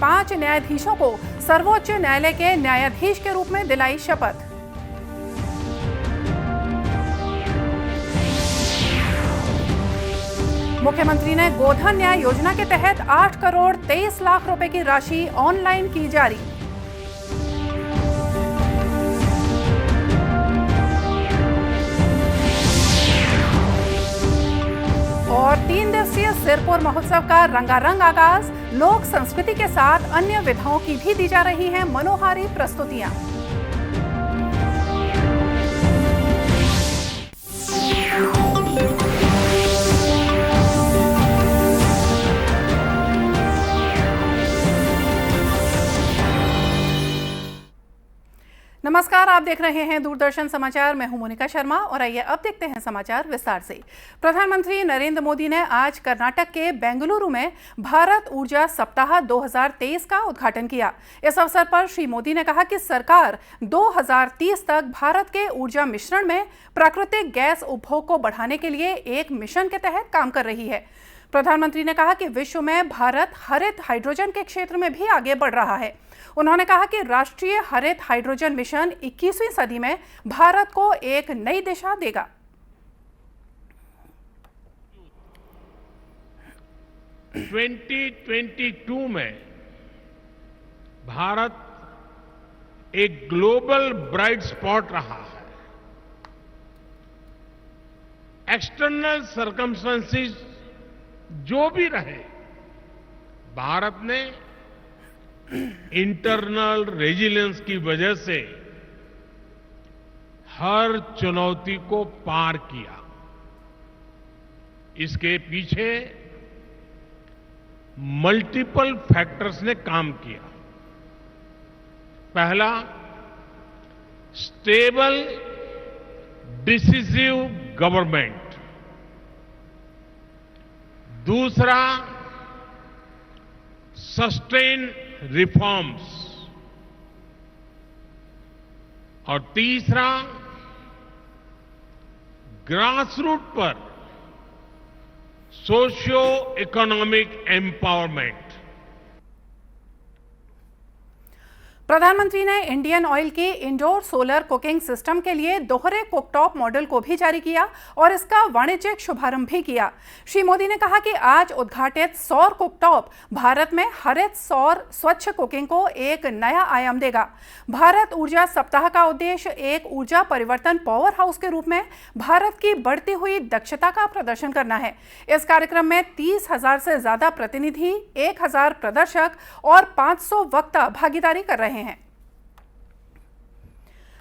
5 न्यायाधीशों को सर्वोच्च न्यायालय के न्यायाधीश के रूप में दिलाई शपथ। मुख्यमंत्री ने गोधन न्याय योजना के तहत 8 करोड़ 23 लाख रुपए की राशि ऑनलाइन की जारी। और 3 दिवसीय सिरपुर महोत्सव का रंगारंग आगाज। लोक संस्कृति के साथ अन्य विधाओं की भी दी जा रही हैं मनोहारी प्रस्तुतियां। नमस्कार, आप देख रहे हैं दूरदर्शन समाचार। मैं हूं मोनिका शर्मा और आइए अब देखते हैं समाचार विस्तार से। प्रधानमंत्री नरेंद्र मोदी ने आज कर्नाटक के बेंगलुरु में भारत ऊर्जा सप्ताह 2023 का उद्घाटन किया। इस अवसर पर श्री मोदी ने कहा कि सरकार 2030 तक भारत के ऊर्जा मिश्रण में प्राकृतिक गैस उपभोग को बढ़ाने के लिए एक मिशन के तहत काम कर रही है। प्रधानमंत्री ने कहा कि विश्व में भारत हरित हाइड्रोजन के क्षेत्र में भी आगे बढ़ रहा है। उन्होंने कहा कि राष्ट्रीय हरित हाइड्रोजन मिशन 21वीं सदी में भारत को एक नई दिशा देगा। (2022) में भारत एक ग्लोबल ब्राइट स्पॉट रहा है। एक्सटर्नल सर्कमस्टेंसेस जो भी रहे, भारत ने इंटरनल रेजिलियंस की वजह से हर चुनौती को पार किया। इसके पीछे मल्टीपल फैक्टर्स ने काम किया। पहला, स्टेबल डिसिसिव गवर्नमेंट। दूसरा, सस्टेन रिफॉर्म्स। और तीसरा, ग्रासरूट पर सोशियो इकोनॉमिक एम्पावरमेंट। प्रधानमंत्री ने इंडियन ऑयल की इंडोर सोलर कुकिंग सिस्टम के लिए दोहरे कुकटॉप मॉडल को भी जारी किया और इसका वाणिज्यिक शुभारंभ भी किया। श्री मोदी ने कहा कि आज उद्घाटित सौर कुकटॉप भारत में हरित सौर स्वच्छ कुकिंग को एक नया आयाम देगा। भारत ऊर्जा सप्ताह का उद्देश्य एक ऊर्जा परिवर्तन पावर हाउस के रूप में भारत की बढ़ती हुई दक्षता का प्रदर्शन करना है। इस कार्यक्रम में 30,000 से ज्यादा प्रतिनिधि, 1,000 प्रदर्शक और 500 वक्ता भागीदारी कर रहे हैं।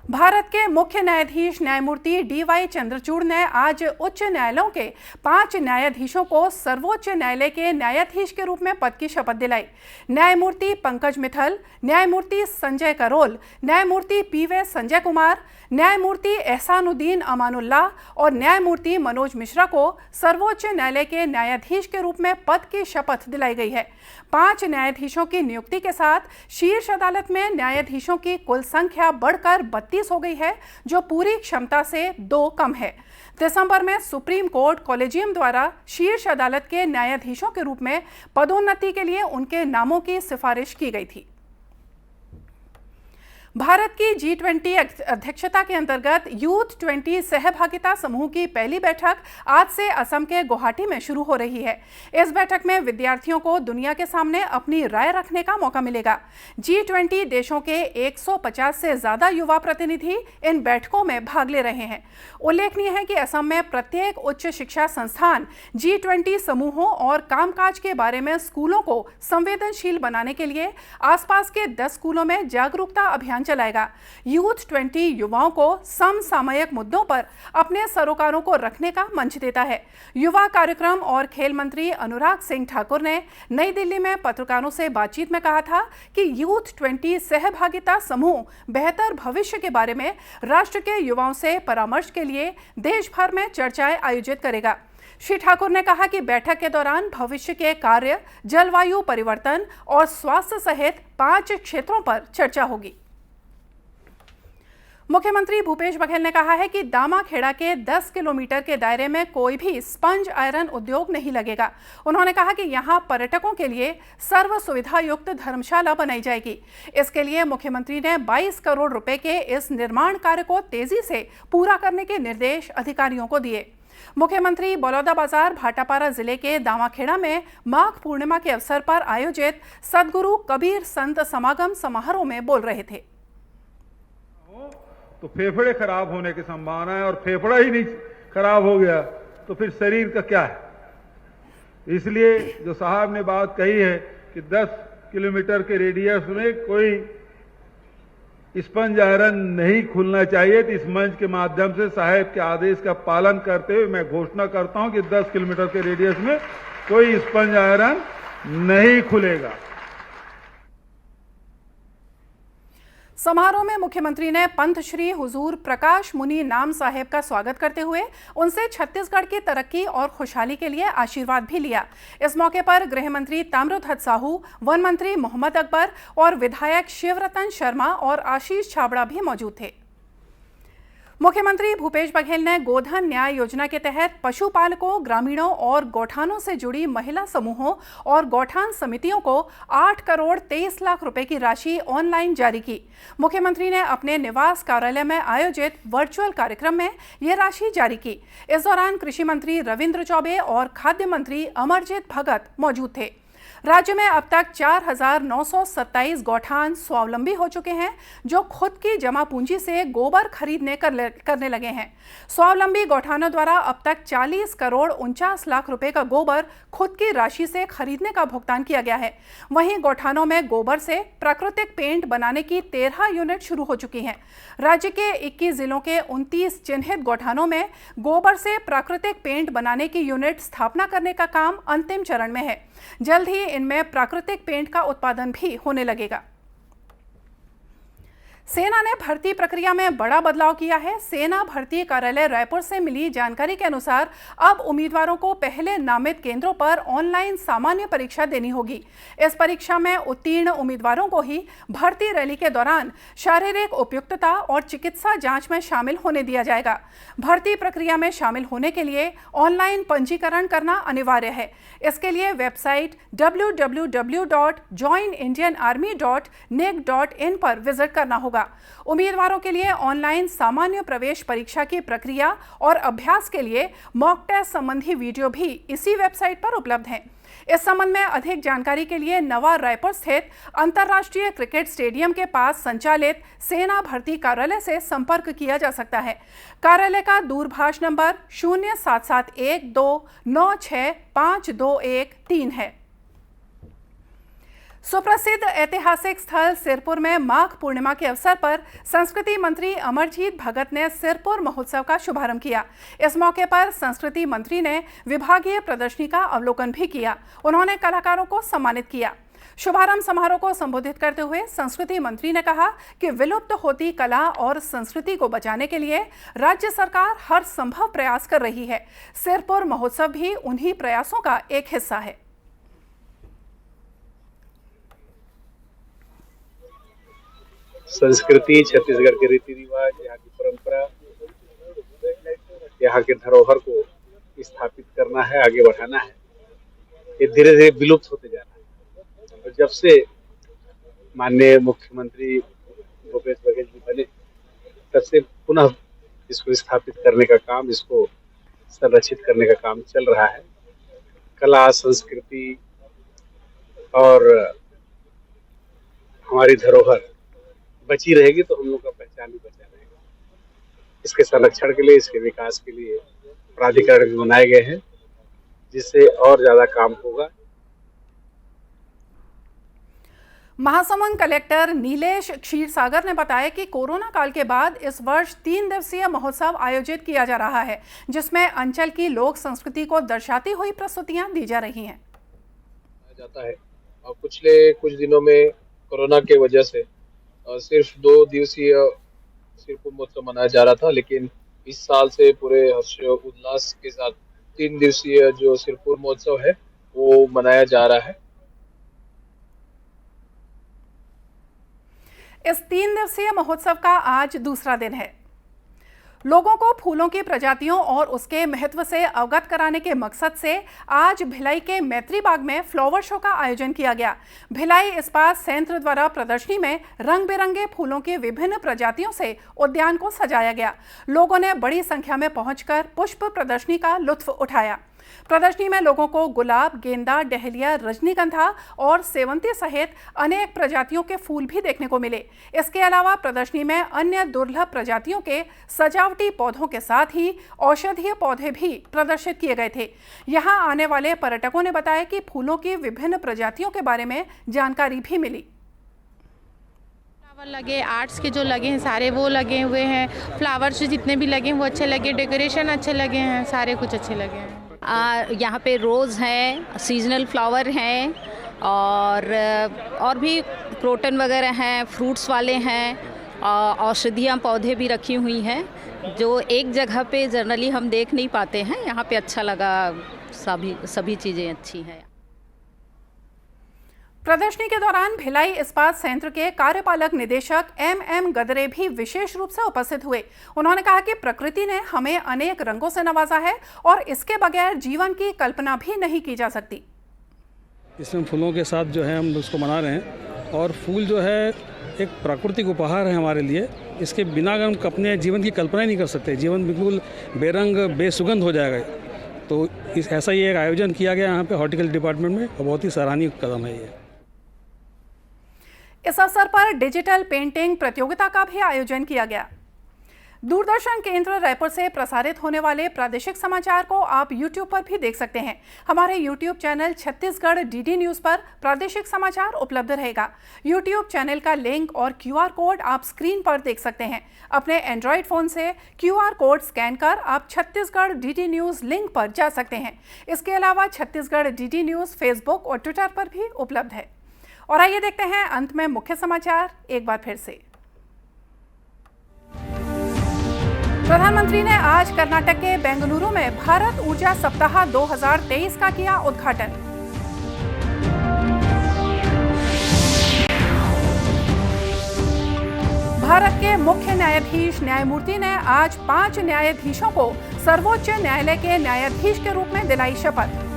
भारत के मुख्य न्यायाधीश न्यायमूर्ति डी.वाई. चंद्रचूड़ ने आज उच्च न्यायालयों के 5 न्यायाधीशों को सर्वोच्च न्यायालय के न्यायाधीश के रूप में पद की शपथ दिलाई। न्यायमूर्ति पंकज मित्तल, न्यायमूर्ति संजय करोल, न्यायमूर्ति पी.वे. संजय कुमार, न्यायमूर्ति एहसानुद्दीन अमानुल्लाह और न्यायमूर्ति मनोज मिश्रा को सर्वोच्च न्यायालय के न्यायाधीश के रूप में पद की शपथ दिलाई गई है। 5 न्यायाधीशों की नियुक्ति के साथ शीर्ष अदालत में न्यायाधीशों की कुल संख्या बढ़कर 32 हो गई है, जो पूरी क्षमता से 2 कम है। दिसंबर में सुप्रीम कोर्ट कॉलेजियम द्वारा शीर्ष अदालत के न्यायाधीशों के रूप में पदोन्नति के लिए उनके नामों की सिफारिश की गई थी। भारत की G20 अध्यक्षता के अंतर्गत यूथ 20 सहभागिता समूह की पहली बैठक आज से असम के गुवाहाटी में शुरू हो रही है। इस बैठक में विद्यार्थियों को दुनिया के सामने अपनी राय रखने का मौका मिलेगा। G20 देशों के 150 से ज्यादा युवा प्रतिनिधि इन बैठकों में भाग ले रहे हैं। उल्लेखनीय है कि असम में प्रत्येक उच्च शिक्षा संस्थान G20 समूहों और कामकाज के बारे में स्कूलों को संवेदनशील बनाने के लिए आसपास के 10 स्कूलों में जागरूकता अभियान चलाएगा। यूथ 20 युवाओं को समसामयिक मुद्दों पर अपने सरोकारों को रखने का मंच देता है। युवा कार्यक्रम और खेल मंत्री अनुराग सिंह ठाकुर ने नई दिल्ली में पत्रकारों से बातचीत में कहा था कि यूथ 20 सहभागिता समूह बेहतर भविष्य के बारे में राष्ट्र के युवाओं से परामर्श के लिए देश भर में चर्चाएं आयोजित करेगा। श्री ठाकुर ने कहा कि बैठक के दौरान भविष्य के कार्य, जलवायु परिवर्तन और स्वास्थ्य सहित 5 क्षेत्रों पर चर्चा होगी। मुख्यमंत्री भूपेश बघेल ने कहा है कि दामाखेड़ा के 10 किलोमीटर के दायरे में कोई भी स्पंज आयरन उद्योग नहीं लगेगा। उन्होंने कहा कि यहां पर्यटकों के लिए सर्व सुविधा युक्त धर्मशाला बनाई जाएगी। इसके लिए मुख्यमंत्री ने 22 करोड़ रुपए के इस निर्माण कार्य को तेजी से पूरा करने के निर्देश अधिकारियों को दिए। मुख्यमंत्री बलौदाबाजार भाटापारा जिले के दामाखेड़ा में माघ पूर्णिमा के अवसर पर आयोजित सदगुरु कबीर संत समागम समारोह में बोल रहे थे। तो फेफड़े खराब होने की संभावना है, और फेफड़ा ही नहीं खराब हो गया तो फिर शरीर का क्या है। इसलिए जो साहब ने बात कही है कि 10 किलोमीटर के रेडियस में कोई स्पंज आयरन नहीं खुलना चाहिए, तो इस मंच के माध्यम से साहब के आदेश का पालन करते हुए मैं घोषणा करता हूं कि 10 किलोमीटर के रेडियस में कोई स्पंज आयरन नहीं खुलेगा। समारोह में मुख्यमंत्री ने पंथ श्री हुजूर प्रकाश मुनि नाम साहेब का स्वागत करते हुए उनसे छत्तीसगढ़ की तरक्की और खुशहाली के लिए आशीर्वाद भी लिया। इस मौके पर गृह मंत्री ताम्रध्वज साहू, वन मंत्री मोहम्मद अकबर और विधायक शिवरतन शर्मा और आशीष छाबड़ा भी मौजूद थे। मुख्यमंत्री भूपेश बघेल ने गोधन न्याय योजना के तहत पशुपालकों, ग्रामीणों और गौठानों से जुड़ी महिला समूहों और गौठान समितियों को 8 करोड़ 23 लाख रुपए की राशि ऑनलाइन जारी की। मुख्यमंत्री ने अपने निवास कार्यालय में आयोजित वर्चुअल कार्यक्रम में यह राशि जारी की। इस दौरान कृषि मंत्री रविंद्र चौबे और खाद्य मंत्री अमरजीत भगत मौजूद थे। राज्य में अब तक 4,927 गौठान स्वावलंबी हो चुके हैं, जो खुद की जमा पूंजी से गोबर खरीदने करने लगे हैं। स्वावलंबी गौठानों द्वारा अब तक 40 करोड़ 49 लाख रुपए का गोबर खुद की राशि से खरीदने का भुगतान किया गया है। वहीं गौठानों में गोबर से प्राकृतिक पेंट बनाने की 13 यूनिट शुरू हो चुकी हैं। राज्य के 21 जिलों के 29 चिन्हित गौठानों में गोबर से प्राकृतिक पेंट बनाने की यूनिट स्थापना करने का काम अंतिम चरण में है। जल्द ही इनमें प्राकृतिक पेंट का उत्पादन भी होने लगेगा। सेना ने भर्ती प्रक्रिया में बड़ा बदलाव किया है। सेना भर्ती कार्यालय रायपुर से मिली जानकारी के अनुसार अब उम्मीदवारों को पहले नामित केंद्रों पर ऑनलाइन सामान्य परीक्षा देनी होगी। इस परीक्षा में उत्तीर्ण उम्मीदवारों को ही भर्ती रैली के दौरान शारीरिक उपयुक्तता और चिकित्सा जांच में शामिल होने दिया जाएगा। भर्ती प्रक्रिया में शामिल होने के लिए ऑनलाइन पंजीकरण करना अनिवार्य है। इसके लिए वेबसाइट www.joinindianarmy.nic.in पर विजिट करना होगा। उम्मीदवारों के लिए ऑनलाइन सामान्य प्रवेश परीक्षा की प्रक्रिया और अभ्यास के लिए मॉक टेस्ट संबंधी वीडियो भी इसी वेबसाइट पर उपलब्ध हैं। इस संबंध में अधिक जानकारी के लिए नवा रायपुर स्थित अंतर्राष्ट्रीय क्रिकेट स्टेडियम के पास संचालित सेना भर्ती कार्यालय से संपर्क किया जा सकता है। कार्यालय का दूरभाष नंबर 0771296521 है। सुप्रसिद्ध ऐतिहासिक स्थल सिरपुर में माघ पूर्णिमा के अवसर पर संस्कृति मंत्री अमरजीत भगत ने सिरपुर महोत्सव का शुभारंभ किया। इस मौके पर संस्कृति मंत्री ने विभागीय प्रदर्शनी का अवलोकन भी किया। उन्होंने कलाकारों को सम्मानित किया। शुभारंभ समारोह को संबोधित करते हुए संस्कृति मंत्री ने कहा कि विलुप्त होती कला और संस्कृति को बचाने के लिए राज्य सरकार हर संभव प्रयास कर रही है। सिरपुर महोत्सव भी उन्हीं प्रयासों का एक हिस्सा है। संस्कृति, छत्तीसगढ़ के रीति रिवाज, यहाँ की परंपरा, यहाँ के धरोहर को स्थापित करना है, आगे बढ़ाना है। ये धीरे धीरे विलुप्त होते जा रहा है। और जब से माननीय मुख्यमंत्री भूपेश बघेल जी बने, तब से पुनः इसको स्थापित करने का काम, इसको संरक्षित करने का काम चल रहा है। कला, संस्कृति और हमारी धरोहर बची रहेगी तो हम लोग का पहचान भी बचा रहेगा। इसके संरक्षण के लिए, इसके विकास के लिए प्राधिकरण बनाए गए हैं, जिससे और ज्यादा काम होगा। महासमुंद कलेक्टर नीलेश क्षीरसागर ने बताया कि कोरोना काल के बाद इस वर्ष 3 दिवसीय महोत्सव आयोजित किया जा रहा है, जिसमें अंचल की लोक संस्कृति को दर्शाती हुई प्रस्तुतियां दी जा रही हैं। जाता है और पिछले कुछ दिनों में कोरोना के वजह से सिर्फ 2 दिवसीय सिरपुर महोत्सव मनाया जा रहा था, लेकिन इस साल से पूरे हर्ष उल्लास के साथ 3 दिवसीय जो सिरपुर महोत्सव है वो मनाया जा रहा है। इस 3 दिवसीय महोत्सव का आज दूसरा दिन है। लोगों को फूलों की प्रजातियों और उसके महत्व से अवगत कराने के मकसद से आज भिलाई के मैत्री बाग में फ्लावर शो का आयोजन किया गया। भिलाई इस्पात संयंत्र द्वारा प्रदर्शनी में रंग बिरंगे फूलों की विभिन्न प्रजातियों से उद्यान को सजाया गया। लोगों ने बड़ी संख्या में पहुंचकर पुष्प प्रदर्शनी का लुत्फ उठाया। प्रदर्शनी में लोगों को गुलाब, गेंदा, डहलिया, रजनीगंधा और सेवंती सहित अनेक प्रजातियों के फूल भी देखने को मिले। इसके अलावा प्रदर्शनी में अन्य दुर्लभ प्रजातियों के सजावटी पौधों के साथ ही औषधीय पौधे भी प्रदर्शित किए गए थे। यहां आने वाले पर्यटकों ने बताया कि फूलों की विभिन्न प्रजातियों के बारे में जानकारी भी मिली। लगे आर्ट्स के जो लगे हैं सारे वो लगे हुए हैं, फ्लावर्स जितने भी लगे हैं वो अच्छे लगे, डेकोरेशन अच्छे लगे हैं, सारे कुछ अच्छे लगे हैं। यहाँ पे रोज़ हैं, सीजनल फ्लावर हैं और भी क्रोटन वगैरह हैं, फ्रूट्स वाले हैं, औषधियाँ पौधे भी रखी हुई हैं जो एक जगह पे जनरली हम देख नहीं पाते हैं। यहाँ पे अच्छा लगा, सभी चीज़ें अच्छी हैं। प्रदर्शनी के दौरान भिलाई इस्पात संयंत्र के कार्यपालक निदेशक एम गदरे भी विशेष रूप से उपस्थित हुए। उन्होंने कहा कि प्रकृति ने हमें अनेक रंगों से नवाजा है और इसके बगैर जीवन की कल्पना भी नहीं की जा सकती। इसमें फूलों के साथ जो है हम उसको मना रहे हैं और फूल जो है एक प्राकृतिक उपहार है हमारे लिए। इसके बिना अगर हम अपने जीवन की कल्पना ही नहीं कर सकते, जीवन बिल्कुल बेरंग बेसुगंध हो जाएगा। तो ऐसा ही एक आयोजन किया गया यहाँ पे हॉर्टिकल्चर डिपार्टमेंट में और बहुत ही सराहनीय कदम है ये। इस अवसर पर डिजिटल पेंटिंग प्रतियोगिता का भी आयोजन किया गया। दूरदर्शन केंद्र रायपुर से प्रसारित होने वाले प्रादेशिक समाचार को आप YouTube पर भी देख सकते हैं। हमारे YouTube channel Chhattisgarh DD news पर प्रादेशिक समाचार उपलब्ध रहेगा। YouTube चैनल का लिंक और QR कोड आप स्क्रीन पर देख सकते हैं। अपने एंड्रॉयड फ़ोन से QR कोड स्कैन कर आप छत्तीसगढ़ DD न्यूज़ लिंक पर जा सकते हैं। इसके अलावा छत्तीसगढ़ DD न्यूज़ फेसबुक और ट्विटर पर भी उपलब्ध है। और आइए देखते हैं अंत में मुख्य समाचार एक बार फिर से। प्रधानमंत्री ने आज कर्नाटक के बेंगलुरु में भारत ऊर्जा सप्ताह 2023 का किया उद्घाटन। भारत के मुख्य न्यायाधीश न्यायमूर्ति ने आज 5 न्यायाधीशों को सर्वोच्च न्यायालय के न्यायाधीश के रूप में दिलाई शपथ।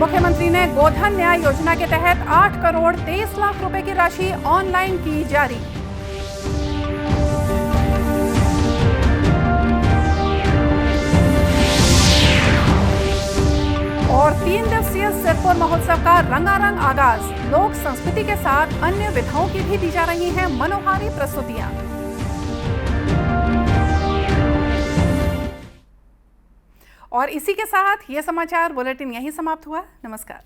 मुख्यमंत्री ने गोधन न्याय योजना के तहत 8 करोड़ 23 लाख रुपए की राशि ऑनलाइन की जारी। और 3 दिवसीय सिरपुर महोत्सव का रंगारंग आगाज। लोक संस्कृति के साथ अन्य विधाओं की भी दी जा रही हैं मनोहारी प्रस्तुतियां। और इसी के साथ ये समाचार बुलेटिन यहीं समाप्त हुआ। नमस्कार।